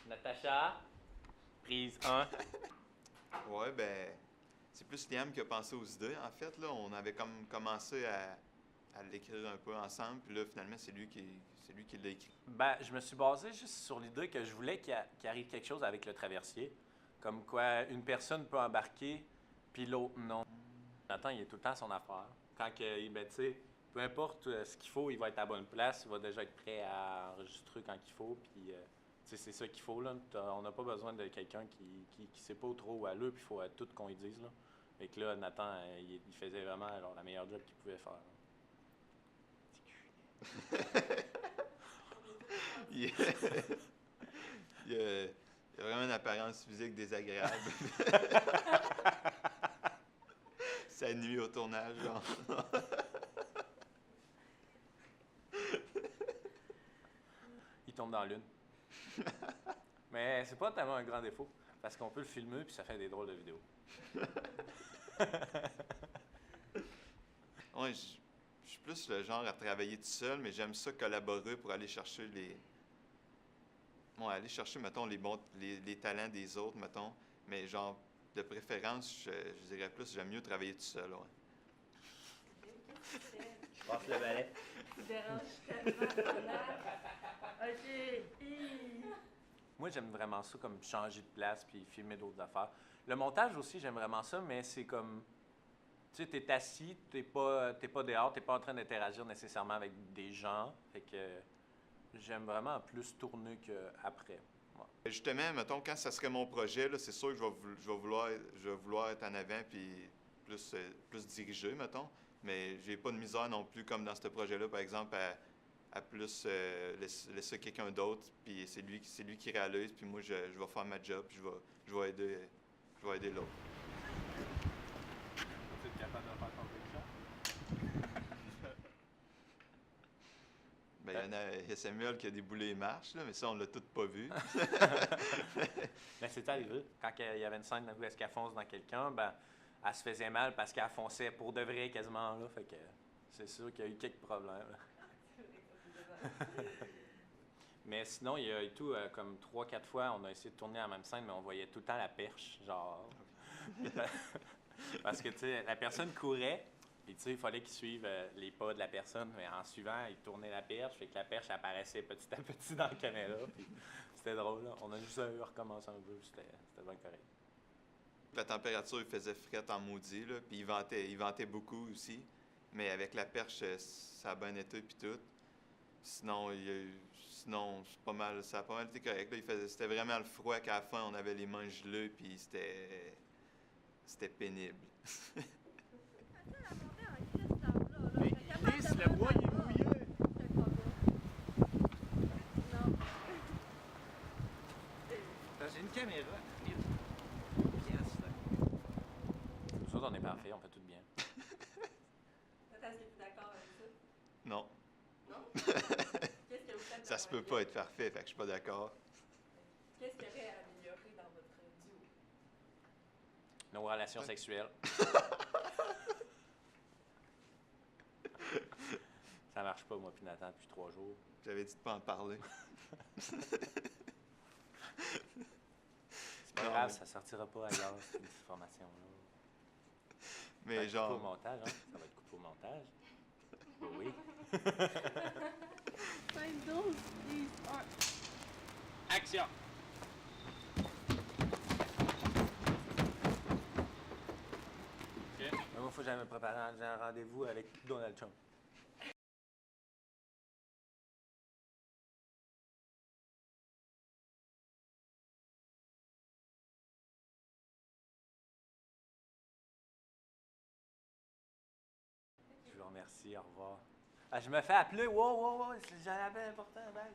Natacha, prise 1. Ouais, ben, c'est plus Liam qui a pensé aux idées, en fait. Là, on avait comme commencé à l'écrire un peu ensemble, puis là, finalement, c'est lui qui l'a écrit. Ben, je me suis basé juste sur l'idée que je voulais qu'il arrive quelque chose avec le traversier. Comme quoi, une personne peut embarquer, puis l'autre non. Nathan, il est tout le temps à son affaire. Quand que, ben, tu sais, peu importe ce qu'il faut, il va être à la bonne place, il va déjà être prêt à enregistrer quand il faut, puis tu sais, c'est ça qu'il faut, là. On n'a pas besoin de quelqu'un qui sait pas trop où aller, puis il faut tout qu'on lui dise, là. Et que là, Nathan, il faisait vraiment alors, la meilleure job qu'il pouvait faire. Il, il a vraiment une apparence physique désagréable. Ça nuit au tournage, genre. Il tombe dans l'une. Mais c'est pas tellement un grand défaut, parce qu'on peut le filmer, puis ça fait des drôles de vidéos. Ouais, je suis plus le genre à travailler tout seul, mais j'aime ça collaborer pour aller chercher aller chercher, mettons, les talents des autres, mettons. Mais genre, de préférence, je dirais plus, j'aime mieux travailler tout seul, ouais. Je passe le balai. Tu déranges tellement là. OK. Moi, j'aime vraiment ça, comme changer de place puis filmer d'autres affaires. Le montage aussi, j'aime vraiment ça, mais c'est comme... Tu sais, t'es assis, t'es pas dehors, t'es pas en train d'interagir nécessairement avec des gens. Fait que j'aime vraiment plus tourner qu'après. Ouais. Justement, mettons, quand ça serait mon projet, là, c'est sûr que je vais vouloir être en avant puis plus dirigé, mettons. Mais j'ai pas de misère non plus, comme dans ce projet-là, par exemple, à plus laisser quelqu'un d'autre, puis c'est lui qui réalise, puis moi, je vais faire ma job, puis je vais aider l'autre. Tu es capable de faire ton picture? Ben, il y a Samuel qui a déboulé les marches, là, mais ça, on l'a tout pas vu. Mais c'est arrivé. Quand il y avait une scène où est-ce qu'elle fonce dans quelqu'un, ben, elle se faisait mal parce qu'elle fonçait pour de vrai quasiment là. Fait que c'est sûr qu'il y a eu quelques problèmes. Mais sinon, il y a eu tout, comme 3-4 fois, on a essayé de tourner la même scène, mais on voyait tout le temps la perche, genre. Parce que, tu sais, la personne courait, puis, tu sais, il fallait qu'il suive les pas de la personne, mais en suivant, il tournait la perche, fait que la perche apparaissait petit à petit dans la caméra, puis c'était drôle, là. On a juste recommencé un peu, c'était bien correct. La température, il faisait frette en maudit, là, puis il ventait beaucoup aussi. Mais avec la perche, ça a bien été, puis tout. Sinon, sinon ça a pas mal été correct. Là. C'était vraiment le froid qu'à la fin, on avait les mains gelées, puis c'était pénible. Mais Chris, le bois, il est mouillé! Non. J'ai une caméra. Nous autres, on est parfaits, on fait tout bien. Est-ce que tu es d'accord avec ça? Non. Non? Qu'est-ce que vous faites? Ça se peut pas être parfait, fait que je suis pas d'accord. Qu'est-ce qu'il y aurait à améliorer dans votre duo? Nos relations sexuelles. Ça marche pas, moi, puis Nathan, depuis 3 jours. J'avais dit de pas en parler. C'est pas Non, grave, mais- ça sortira pas ailleurs, cette information-là. Ça va Mais être genre. coupé au montage, hein? Ça va être coupé au montage. Oui. 5, 12, 10, 1. Action! OK. Moi, il faut que j'aille me préparer. J'ai un rendez-vous avec Donald Trump. Je vous remercie, au revoir. Ah, je me fais appeler. Wow, wow, wow, j'en avais important, bye.